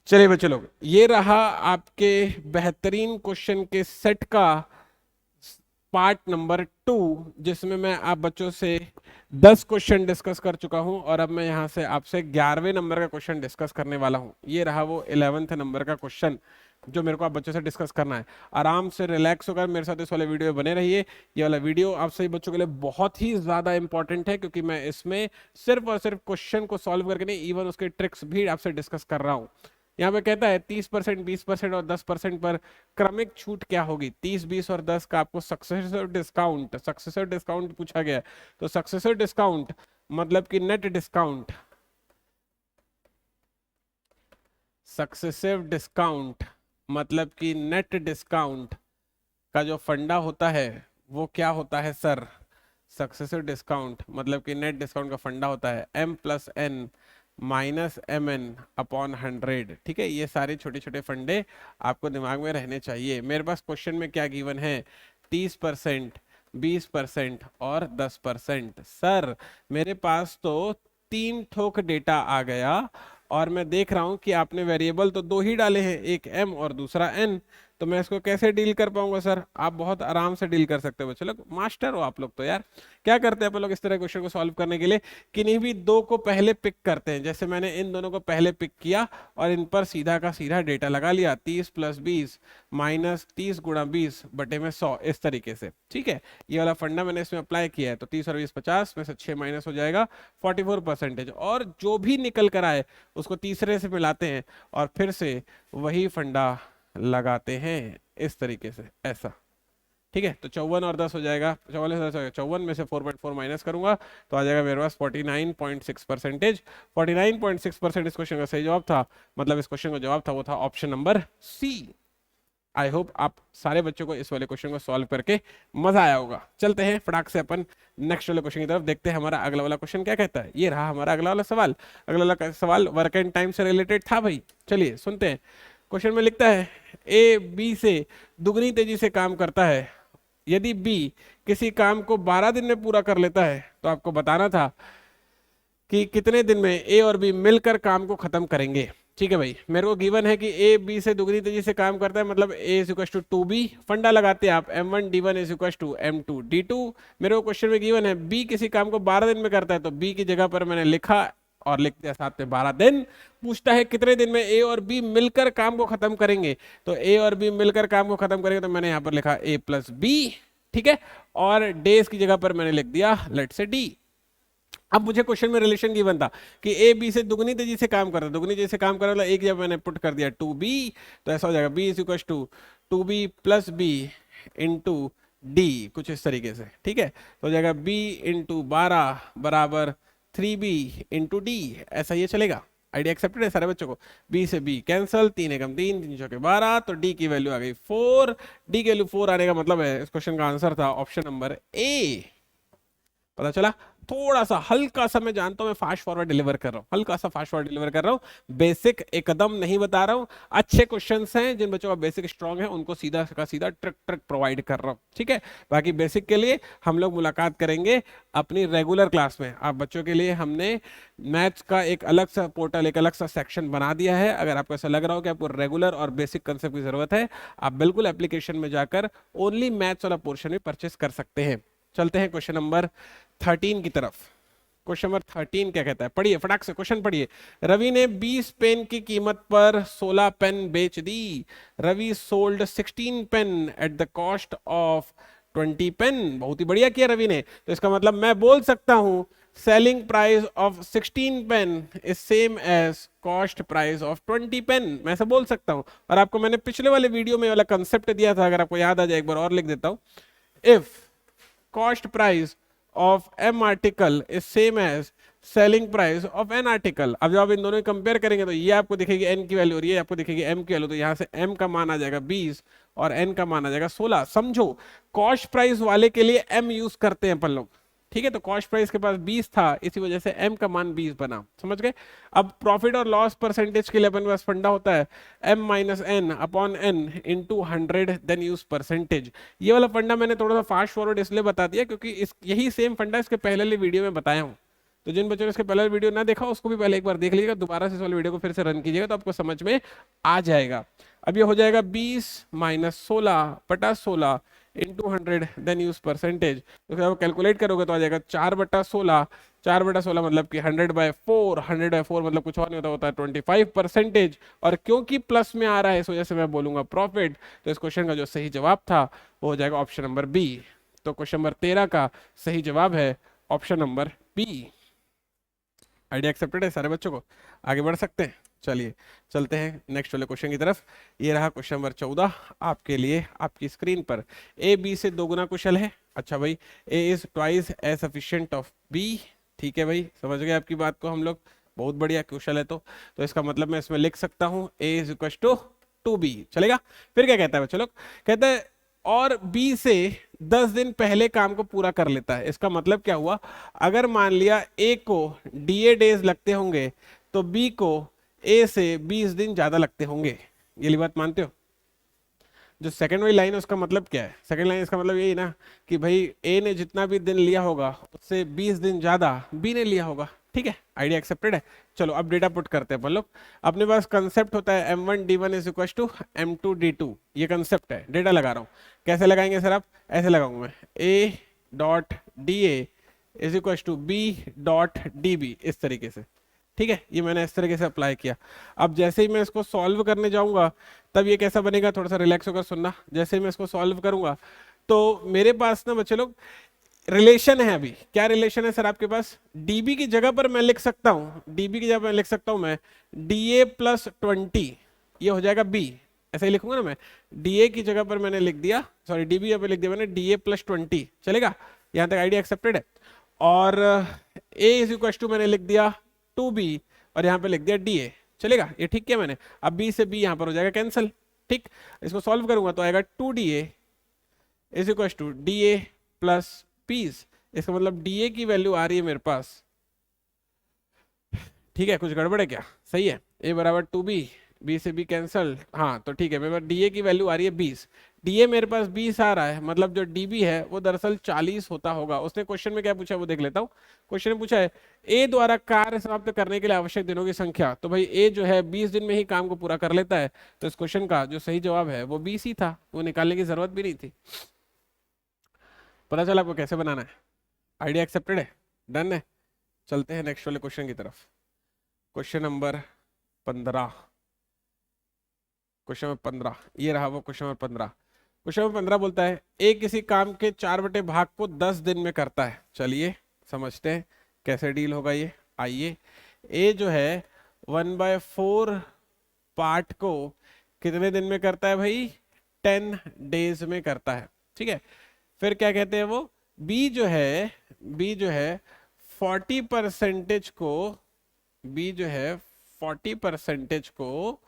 चलिए बच्चे लोग, ये रहा आपके बेहतरीन क्वेश्चन के सेट का पार्ट नंबर 2, जिसमें मैं आप बच्चों से 10 क्वेश्चन डिस्कस कर चुका हूं और अब मैं यहां से आपसे 11वें नंबर का क्वेश्चन डिस्कस करने वाला हूं। ये रहा वो 11th नंबर का क्वेश्चन जो मेरे को आप बच्चों से डिस्कस करना है। आराम से रिलैक्स होकर मेरे साथ इस वाले वीडियो में बने रहिए। ये वाला वीडियो आप सभी बच्चों के लिए बहुत ही ज्यादा इंपॉर्टेंट है, क्योंकि मैं इसमें सिर्फ और सिर्फ क्वेश्चन को सॉल्व करके नहीं, इवन उसके ट्रिक्स भी आपसे डिस्कस कर रहा हूं। यहाँ पे कहता है 30%, 20% और 10% पर क्रमिक छूट क्या होगी। 30, 20 और 10 का आपको सक्सेसर डिस्काउंट पूछा गया है। तो सक्सेसर डिस्काउंट मतलब कि नेट डिस्काउंट, सक्सेसिव डिस्काउंट मतलब कि नेट डिस्काउंट का जो फंडा होता है वो क्या होता है सर। सक्सेसिव डिस्काउंट मतलब कि नेट डिस्काउंट का फंडा होता है M+N माइनस MN/100। ठीक है, ये सारे छोटे छोटे फंडे आपको दिमाग में रहने चाहिए। मेरे पास क्वेश्चन में क्या गिवन है, 30%, 20% और 10%। सर मेरे पास तो 3 ठोक डेटा आ गया और मैं देख रहा हूं कि आपने वेरिएबल तो 2 ही डाले हैं, एक M और दूसरा N। तो मैं इसको कैसे डील कर पाऊंगा सर। आप बहुत आराम से डील कर सकते हो बच्चे लोग, मास्टर हो आप लोग तो यार। क्या करते हैं अपन लोग इस तरह क्वेश्चन को सॉल्व करने के लिए, किन्हीं भी दो को पहले पिक करते हैं। जैसे मैंने इन दोनों को पहले पिक किया और इन पर सीधा का सीधा डेटा लगा लिया, 30 + 20 माइनस 30 × 20 बटे में 100, इस तरीके से। ठीक है, ये वाला फंडा मैंने इसमें अप्लाई किया है। तो 30 और 20 50 में से 6 माइनस हो जाएगा 44%। और जो भी निकल कर आए उसको तीसरे से मिलाते हैं और फिर से वही फंडा लगाते हैं इस तरीके से, ऐसा। ठीक है, तो 54 और 10 हो जाएगा, 54 में से 4.4 माइनस करूंगा तो आ जाएगा मेरे पास 49.6%। 49.6% इस क्वेश्चन का सही जवाब था। मतलब इस क्वेश्चन का जवाब था वो था option number C. I hope आप सारे बच्चों को इस वाले क्वेश्चन को सॉल्व करके मजा आया होगा। चलते हैं फटाक से अपन नेक्स्ट वाले क्वेश्चन की तरफ, देखते हैं हमारा अगला वाला क्वेश्चन क्या कहता है। ये रहा हमारा अगला वाला सवाल। अगला वाला सवाल वर्क एंड टाइम से रिलेटेड था भाई। चलिए सुनते हैं। क्वेश्चन में लिखता है ए बी से दुगनी तेजी से काम करता है। यदि बी किसी काम को 12 दिन में पूरा कर लेता है तो आपको बताना था कि कितने दिन में ए और बी मिलकर काम को खत्म करेंगे। ठीक है भाई, मेरे को गिवन है कि ए बी से दुगनी तेजी से काम करता है, मतलब ए इज इक्वल टू 2b। फंडा लगाते हैं आप, M1D1 is equal to M2D2। मेरे को क्वेश्चन में गिवन है बी किसी काम को 12 दिन में करता है, तो बी की जगह पर मैंने लिखा और लिख दिया साथ में 12 दिन। पूछता है कितने दिन में ए और बी मिलकर काम को खत्म करेंगे, तो ए और बी मिलकर काम को खत्म करेंगे तो मैंने यहाँ पर लिखा A+B। ठीक है, और डेज की जगह पर मैंने लिख दिया लेट से D। अब मुझे क्वेश्चन में रिलेशन गिवन था कि ए बी से दुगनी तेजी से काम कर रहा है, दुगनी तेजी से काम कर रहा है, एक जब मैंने पुट कर दिया 2b, तो ऐसा हो जाएगा b is equal to 2b+b into D, कुछ इस तरीके से। ठीक है, तो हो जाएगा b इंटू 12 बराबर 3b इंटू डी। ऐसा ये चलेगा। आइडिया एक्सेप्टेड है सारे बच्चों को। b से b कैंसल, 3 एकम 3, 3 चौके 12, तो d की वैल्यू आ गई 4। d की वैल्यू 4 आने का मतलब है इस क्वेश्चन का आंसर था ऑप्शन नंबर ए। पता चला। थोड़ा सा हल्का सा, मैं जानता हूं मैं फास्ट फॉरवर्ड डिलीवर कर रहा हूं, हल्का सा फास्ट फॉरवर्ड डिलीवर कर रहा हूं, बेसिक एकदम नहीं बता रहा हूं। अच्छे क्वेश्चंस हैं, जिन बच्चों का बेसिक स्ट्रांग है उनको सीधा का सीधा ट्रिक ट्रिक प्रोवाइड कर रहा हूं। ठीक है, बाकी बेसिक के लिए हम लोग मुलाकात करेंगे अपनी रेगुलर क्लास में। आप बच्चों के लिए हमने मैथ्स का एक अलग सा पोर्टल, एक अलग सा सेक्शन बना दिया है। अगर आपको ऐसा लग रहा हो कि आपको रेगुलर और बेसिक कंसेप्ट की जरूरत है, आप बिल्कुल एप्लीकेशन में जाकर ओनली मैथ्स वाला पोर्शन भी परचेस कर सकते हैं। चलते हैं क्वेश्चन नंबर 13 की तरफ। क्वेश्चन नंबर 13 क्या कहता है, पढ़िए फटाक से क्वेश्चन पढ़िए। रवि ने 20 पेन की कीमत पर 16 पेन बेच दी। Ravi sold 16 pen at the cost of 20 pen. बहुत ही बढ़िया किया रवि ने। तो इसका मतलब मैं बोल सकता हूं selling price of 16 pen is same as cost price of 20 pen. मैं ऐसा बोल सकता हूं। और आपको मैंने पिछले वाले वीडियो में वाला कंसेप्ट दिया था, अगर आपको याद आ जाए एक बार और लिख देता हूं। If cost price of M article is same as selling price of N article। अब जब आप इन दोनों को कंपेयर करेंगे तो ये आपको दिखेगी N की वैल्यू और ये आपको दिखेगी M की वैल्यू। तो यहाँ से M का मान आ जाएगा 20 और N का मान आ जाएगा 16। समझो, कॉस्ट प्राइस वाले के लिए M यूज करते हैं अपन लोग। ठीक है, तो कॉस्ट प्राइस के पास 20 था, इसी वजह से M का मान 20 बना। समझ गए। अब प्रॉफिट और लॉस परसेंटेज के लिए अपन के पास फंडा होता है M-N/N into 100 then use percentage. ये वाला फंडा मैंने थोड़ा सा फास्ट फॉरवर्ड इसलिए बता दिया क्योंकि यही सेम फंडा इसके पहले वाले वीडियो में बताया हूं। तो जिन बच्चों ने इसके पहले वीडियो ना देखा उसको भी पहले एक बार देख लीजिएगा, दोबारा से इस वाले वीडियो को फिर से रन कीजिएगा तो आपको समझ में आ जाएगा। अब ये हो जाएगा 20 माइनस 16 बटा 16 इंटू 100, देन यूज परसेंटेज। तो आप कैलकुलेट करोगे तो आ जाएगा 4/16, 4/16 मतलब कि 100/4, 100/4 मतलब कुछ और नहीं होता, होता है 25%। और क्योंकि प्लस में आ रहा है इस वजह से मैं बोलूंगा प्रॉफिट। तो इस क्वेश्चन का जो सही जवाब था वो हो जाएगा ऑप्शन नंबर बी। तो क्वेश्चन नंबर 13 का सही जवाब है option number B. Idea accepted है सारे बच्चों को? आगे बढ़ सकते हैं? चलिए चलते हैं नेक्स्ट वाले क्वेश्चन की तरफ। ये रहा क्वेश्चन नंबर 14 आपके लिए आपकी स्क्रीन पर। ए बी से दोगुना कुशल है। अच्छा भाई, A is twice as sufficient of B. ठीक है भाई, समझ गए आपकी बात को हम लोग, बहुत बढ़िया, कुशल है तो इसका मतलब मैं इसमें लिख सकता हूँ ए इज इक्वल टू 2b। चलेगा? फिर क्या कहता है बच्चों लोग, कहता है और बी से 10 दिन पहले काम को पूरा कर लेता है। इसका मतलब क्या हुआ, अगर मान लिया ए को डीए डेज लगते होंगे तो बी को ए से 20 दिन ज्यादा लगते होंगे। ये बात मानते हो? जो सेकंड वाली लाइन है उसका मतलब क्या है? सेकंड लाइन इसका मतलब यही ना कि भाई ए ने जितना भी दिन लिया होगा उससे 20 दिन ज्यादा बी ने लिया होगा। ठीक है, आइडिया एक्सेप्टेड है। चलो अब डेटा पुट करते हैं अपन लोग। अपने पास कंसेप्ट होता है m1d1 is equal to m2d2, ये कंसेप्ट है। डेटा लगा रहा हूँ, कैसे लगाएंगे सर आप? ऐसे लगाऊंगा मैं, a dot D A is equal to B dot D B, इस तरीके से। ठीक है, ये मैंने इस तरीके से अप्लाई किया। अब जैसे ही मैं इसको सॉल्व करने जाऊंगा तब ये कैसा बनेगा, थोड़ा सा रिलैक्स होकर सुनना। जैसे ही मैं इसको सॉल्व करूंगा तो मेरे पास ना बच्चे लोग रिलेशन है। अभी क्या रिलेशन है सर आपके पास? डीबी की जगह पर मैं लिख सकता हूं, डीबी की जगह पर लिख सकता हूं मैं डीए प्लस 20, ये हो जाएगा बी। ऐसा ही लिखूंगा ना मैं, डीए की जगह पर मैंने लिख दिया, सॉरी डीबी जगह पर लिख दिया मैंने डीए प्लस 20। चलेगा? यहां तक आइडिया एक्सेप्टेड है। और ए इज इक्वल टू मैंने लिख दिया 2b और यहाँ पे लिख दिया डीए। चलेगा? ये ठीक किया मैंने। अब बी से बी यहाँ पर हो जाएगा कैंसिल। ठीक, इसको सॉल्व करूंगा तो आएगा 2da is equal to DA plus piece. इसका मतलब डीए की वैल्यू आ रही है मेरे पास, ठीक है, कुछ गड़बड़ है क्या? सही है, a बराबर 2b, b से b कैंसल। हाँ तो ठीक है, मेरे पास डीए की वैल्यू आ रही है 20, डीए मेरे पास 20 आ रहा है, मतलब जो डीबी है वो दरअसल 40 होता होगा। उसने क्वेश्चन में क्या पूछा है वो देख लेता हूँ। क्वेश्चन में पूछा है ए द्वारा कार्य समाप्त करने के लिए आवश्यक दिनों की संख्या। तो भाई ए जो है 20 दिन में ही काम को पूरा कर लेता है, तो इस क्वेश्चन का जो सही जवाब है वो 20 ही था, वो निकालने की जरूरत भी नहीं थी। पता चला आपको कैसे बनाना है? आइडिया एक्सेप्टेड है, डन है। चलते हैं नेक्स्ट वाले क्वेश्चन की तरफ। क्वेश्चन नंबर 15, क्वेश्चन नंबर 15 ये रहा वो क्वेश्चन नंबर 15। क्वेश्चन नंबर 15 बोलता है ए किसी काम के 4/भाग को 10 दिन में करता है। चलिए समझते हैं कैसे डील होगा ये। आइए, ए जो है 1/4 पार्ट को कितने दिन में करता है भाई? 10 डेज में करता है। ठीक है, फिर क्या कहते हैं वो, बी जो है 40% को, बी जो है 40% को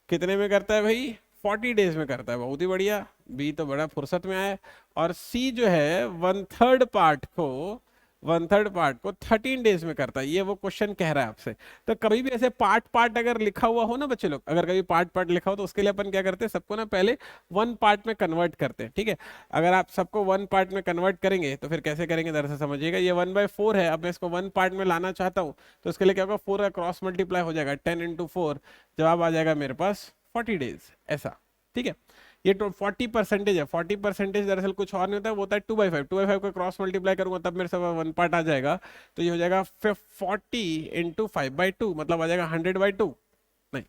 कितने में करता है भाई? 40 डेज में करता है। बहुत ही बढ़िया, बी तो बड़ा फुर्सत में आया है। और सी जो है 1/3 पार्ट को, 1/3 पार्ट को 13 डेज में करता है। ये वो क्वेश्चन कह रहा है आपसे। तो कभी भी ऐसे पार्ट पार्ट अगर लिखा हुआ हो ना बच्चे लोग, अगर कभी पार्ट पार्ट लिखा हो तो उसके लिए अपन क्या करते हैं, सबको ना पहले 1 पार्ट में कन्वर्ट करते हैं। ठीक है, अगर आप सबको 1 पार्ट में कन्वर्ट करेंगे तो फिर कैसे करेंगे दरअसल समझिएगा। ये 1/4 है, अब मैं इसको 1 पार्ट में लाना चाहता हूँ तो उसके लिए क्या होगा, 4 का क्रॉस मल्टीप्लाई हो जाएगा, 10 × 4, जवाब आ जाएगा मेरे पास 40 डेज, ऐसा। ठीक है, ये 40% है। 40% दरअसल कुछ और नहीं होता है, वो होता है 2/5। 2/5 को क्रॉस मल्टीप्लाई करूंगा तब मेरे से 1 पार्ट आ जाएगा। तो ये हो जाएगा 40 × 5/2, मतलब आ जाएगा 100/2, नहीं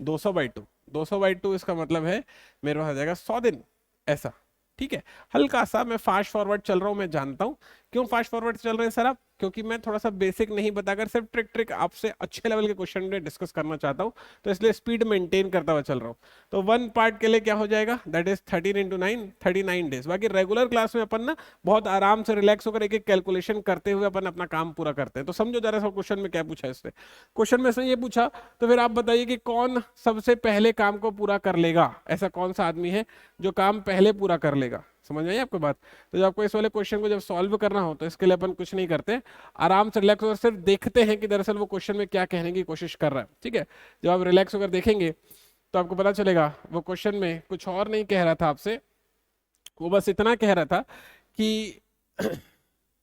200/2। 200/2 इसका मतलब है मेरे पास आ जाएगा 100 दिन, ऐसा। ठीक है, हल्का सा मैं फास्ट फॉरवर्ड चल रहा हूं, मैं जानता हूं। क्यों फास्ट फॉरवर्ड चल रहे हैं सर आप? क्योंकि मैं थोड़ा सा बेसिक नहीं बताकर सिर्फ ट्रिक आपसे अच्छे लेवल के क्वेश्चन में डिस्कस करना चाहता हूं, तो इसलिए स्पीड मेंटेन करता हुआ चल रहा हूं। तो 1 पार्ट के लिए क्या हो जाएगा, दैट इज 13 × 9, 39 डेज। बाकी रेगुलर क्लास में अपन ना बहुत आराम से रिलैक्स होकर एक एक कैलकुलेशन करते हुए अपन अपना काम पूरा करते हैं। तो समझो जरा सा क्वेश्चन में क्या पूछा है इससे। क्वेश्चन में इसने ये पूछा, तो फिर आप बताइए कि कौन सबसे पहले काम को पूरा कर लेगा? ऐसा कौन सा आदमी है जो काम पहले पूरा कर लेगा? समझ आई आपको बात? तो जब आपको इस वाले क्वेश्चन को जब सॉल्व करना हो तो इसके लिए अपन कुछ नहीं करते, आराम से रिलैक्स होकर सिर्फ देखते हैं कि दरअसल वो क्वेश्चन में क्या कहने की कोशिश कर रहा है। ठीक है, जब आप रिलैक्स होकर देखेंगे तो आपको पता चलेगा वो क्वेश्चन में कुछ और नहीं कह रहा था आपसे, वो बस इतना कह रहा था कि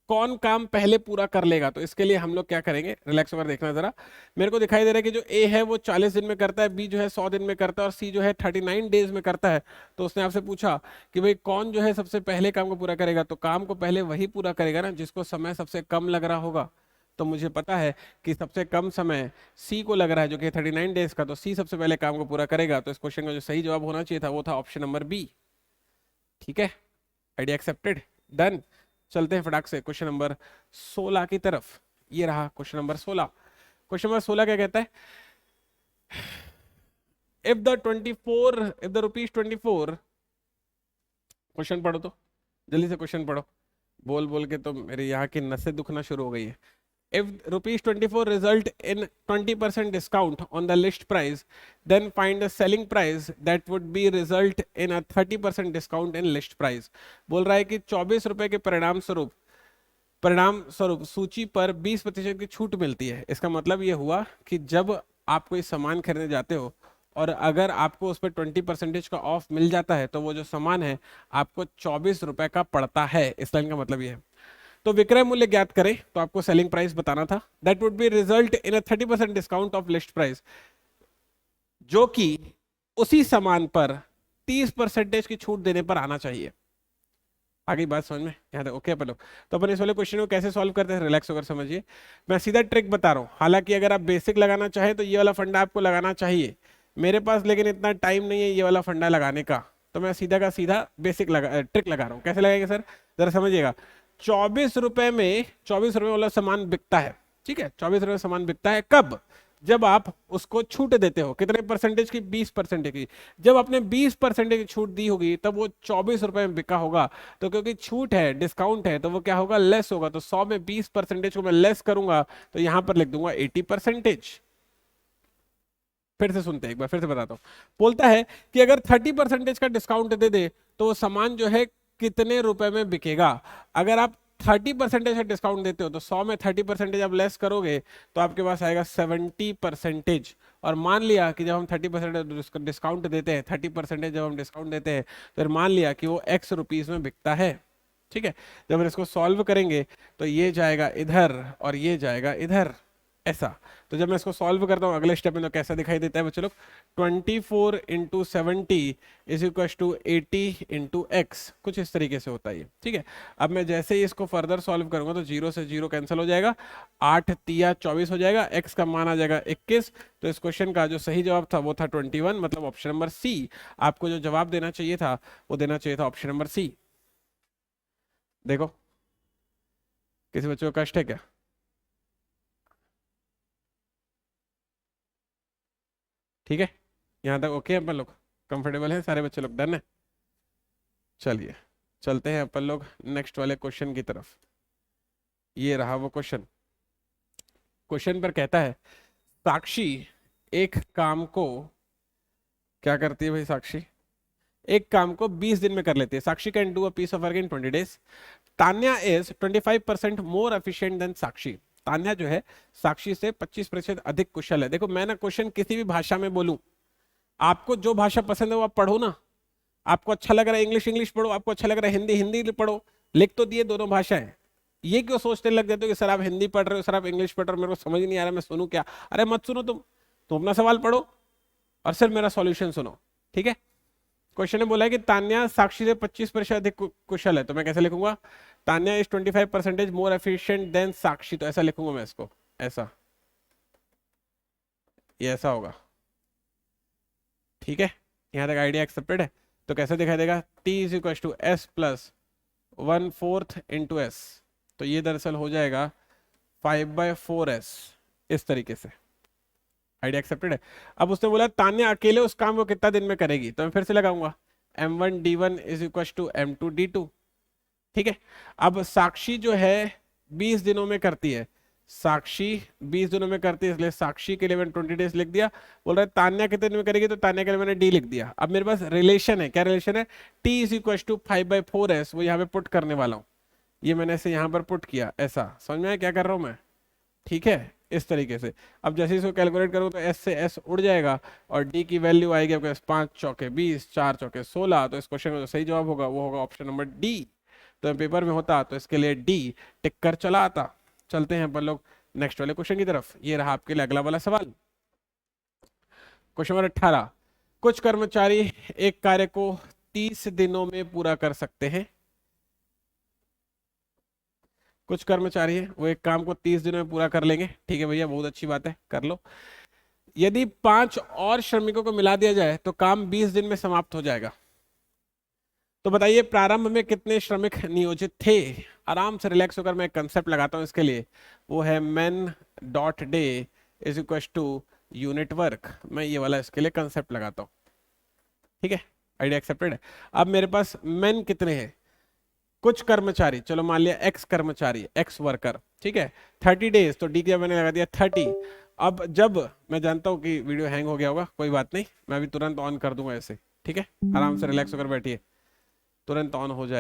कौन काम पहले पूरा कर लेगा। तो इसके लिए हम लोग क्या करेंगे, रिलैक्स होकर देखना जरा। मेरे को दिखाई दे रहा है कि जो ए है वो 40 दिन में करता है, बी जो है 100 दिन में करता है, और सी जो है 39 डेज में करता है। तो उसने आपसे पूछा कि भाई कौन जो है सबसे पहले काम को पूरा करेगा। तो काम को पहले वही पूरा करेगा ना जिसको समय सबसे कम लग रहा होगा। तो मुझे पता है कि सबसे कम समय सी को लग रहा है जो कि 39 डेज का, तो सी सबसे पहले काम को पूरा करेगा। तो इस क्वेश्चन का जो सही जवाब होना चाहिए था वो था ऑप्शन नंबर बी। ठीक है, आइडिया एक्सेप्टेड, डन। चलते हैं फटाक से क्वेश्चन नंबर 16 की तरफ। ये रहा क्वेश्चन नंबर 16। क्वेश्चन नंबर 16 क्या कहता है, इफ द रुपीज 24, क्वेश्चन पढ़ो तो, जल्दी से क्वेश्चन पढ़ो। बोल बोल के तो मेरे यहाँ की नसें दुखना शुरू हो गई है। If rupees 24 result in 20% discount on the list price, then find the selling price that would be result in a 30% discount in list price। बोल रहा है कि 24 रुपए के परिणाम स्वरूप सूची पर 20% की छूट मिलती है। इसका मतलब ये हुआ कि जब आप कोई सामान खरीदने जाते हो और अगर आपको उस पर 20% का ऑफ मिल जाता है तो वो जो सामान है आपको 24 रुपए का पड़ता है। इस लाइन का मतलब ये है। तो विक्रय मूल्य ज्ञात करें, तो आपको सेलिंग प्राइस बताना था। That would be result in a 30% discount of list price, जो कि उसी सामान पर 30% की छूट देने पर आना चाहिए। आगे बात समझ में यहाँ तक ओके पहले। तो अपन इस वाले क्वेश्चन को कैसे सॉल्व करते हैं, रिलैक्स होकर समझिए। मैं सीधा ट्रिक बता रहा हूँ। हालांकि अगर आप बेसिक लगाना चाहें तो ये वाला फंडा आपको लगाना चाहिए। मेरे पास लेकिन इतना टाइम नहीं है ये वाला फंडा लगाने का, तो मैं सीधा का सीधा बेसिक ट्रिक लगा रहा हूँ। कैसे लगाएंगे सर, जरा समझिएगा। 24 रुपए में 24 रुपए वाला सामान बिकता है, ठीक है। 24 रुपए सामान बिकता है कब, जब आप उसको छूट देते हो। कितने परसेंटेज की, 20% की। जब आपने 20% की छूट दी होगी तब वो 24 रुपए में बिका होगा। तो क्योंकि छूट है, डिस्काउंट है, तो वो क्या होगा, लेस होगा। तो 100 में 20% को मैं लेस करूंगा तो यहां पर लिख दूंगा 80%। फिर से सुनते हैं, एक बार फिर से बताता हूं। बोलता है कि अगर 30% का डिस्काउंट दे दे तो वो सामान जो है कितने रुपए में बिकेगा। अगर आप 30% का डिस्काउंट देते हो तो 100 में 30% आप लेस करोगे तो आपके पास आएगा 70%। और मान लिया कि जब हम 30% डिस्काउंट देते हैं, 30% जब हम डिस्काउंट देते हैं, तो मान लिया कि वो x रुपीज में बिकता है। ठीक है, जब हम इसको सॉल्व करेंगे तो ये जाएगा इधर और ये जाएगा इधर, ऐसा। तो जब मैं इसको सॉल्व करता हूँ अगले स्टेप में तो कैसा दिखाई देता है बच्चों लोग, 24 into 70 is equal to 80 into X, कुछ इस तरीके से होता है ये। ठीक है, अब मैं जैसे ही इसको फर्दर सॉल्व करूंगा तो 0 से 0 कैंसिल हो जाएगा, 8 तिया 24 हो जाएगा, एक्स का मान आ जाएगा 21। तो इस क्वेश्चन का जो सही जवाब था वो था 21, मतलब ऑप्शन नंबर सी। आपको जो जवाब देना चाहिए था वो देना चाहिए था ऑप्शन नंबर सी। देखो किसी बच्चों को कष्ट है क्या, ठीक है, यहाँ तक ओके अपन लोग, कंफर्टेबल है सारे बच्चे लोग, डन है। चलिए चलते हैं अपन लोग नेक्स्ट वाले क्वेश्चन की तरफ। ये रहा वो क्वेश्चन। क्वेश्चन पर कहता है साक्षी एक काम को क्या करती है भाई, साक्षी एक काम को 20 दिन में कर लेती है। Sakshi can do a piece of work in 20 days. Tanya is 25% more efficient than Sakshi. Tanya जो है साक्षी से 25% अधिक कुशल है। देखो मैं ना क्वेश्चन किसी भी भाषा में बोलूं, आपको जो भाषा पसंद है वो आप पढ़ो ना। आपको अच्छा लग रहा है इंग्लिश, इंग्लिश पढ़ो। आपको अच्छा लग रहा है हिंदी, हिंदी पढ़ो। लिख तो दिए दोनों भाषाएं। ये क्यों सोचने लग जाते हो कि सर आप हिंदी पढ़ रहे हो, सर आप इंग्लिश पढ़ रहे हो, मेरे को समझ नहीं आ रहा, मैं सुनूं क्या। अरे मत सुनो, तुम अपना सवाल पढ़ो और सिर्फ मेरा सॉल्यूशन सुनो, ठीक है। क्वेश्चन ने बोला है कि तान्या साक्षी से 25% अधिक कुशल है। तो मैं कैसे लिखूंगा, Tanya is 25% more efficient than Sakshi. तो ऐसा लिखूंगा मैं इसको, ऐसा, ये ऐसा होगा, ठीक है। यहां तक आइडिया एक्सेप्टेड है। तो कैसे दिखाई देगा, t is equal to S plus 1/4 into S. तो ये दरअसल हो जाएगा 5/4s, इस तरीके से। आइडिया एक्सेप्टेड है। अब उसने बोला तान्या अकेले उस काम को कितना दिन में करेगी, तो मैं फिर से लगाऊंगा m1d1 is equal to m2d2, ठीक है। अब साक्षी जो है 20 दिनों में करती है, साक्षी 20 दिनों में करती है, इसलिए साक्षी के लिए मैंने 20 डेज लिख दिया। बोल रहा है तान्या कितने दिन में करेगी, तो तान्या के लिए मैंने डी लिख दिया। अब मेरे पास रिलेशन है, क्या रिलेशन है, t is equal to 5/4s, वो यहाँ पे पुट करने वाला हूँ। ये मैंने ऐसे यहाँ पर पुट किया, ऐसा समझ में आया क्या कर रहा हूँ मैं, ठीक है, इस तरीके से। अब जैसे इसको कैलकुलेट करूँ तो s से s उड़ जाएगा और d की वैल्यू आएगी आपके पास 5 चौके 20, 4 चौके 16। तो इस क्वेश्चन का जो सही जवाब होगा वो होगा ऑप्शन नंबर डी, तो पेपर में होता तो इसके लिए डी टिक कर चला आता। चलते हैं अपन लोग नेक्स्ट वाले क्वेश्चन की तरफ। ये रहा आपके लिए अगला वाला सवाल। क्वेश्चन नंबर 18, कुछ कर्मचारी एक कार्य को 30 दिनों में पूरा कर सकते हैं। कुछ कर्मचारी है वो एक काम को 30 दिनों में पूरा कर लेंगे। ठीक है भैया, बहुत अच्छी बात है, कर लो। यदि 5 और श्रमिकों को मिला दिया जाए तो काम 20 दिन में समाप्त हो जाएगा। तो बताइए प्रारंभ में कितने श्रमिक नियोजित थे। आराम से रिलैक्स होकर मैं कंसेप्ट लगाता हूं इसके लिए, वो है man dot day is equal to unit work. मैं ये वाला इसके लिए कंसेप्ट लगाता हूं। ठीक है, आइडिया एक्सेप्टेड है। अब मेरे पास मैन कितने हैं, कुछ कर्मचारी, चलो मान लिया एक्स कर्मचारी, एक्स वर्कर। ठीक है, 30 डेज, तो डी की मैंने लगा दिया 30। अब जब मैं जानता हूं कि वीडियो हैंग हो गया होगा, कोई बात नहीं, मैं अभी तुरंत ऑन कर दूंगा ऐसे। ठीक है, आराम से रिलैक्स होकर बैठिए, तुरंत ऑन हो जाएगा।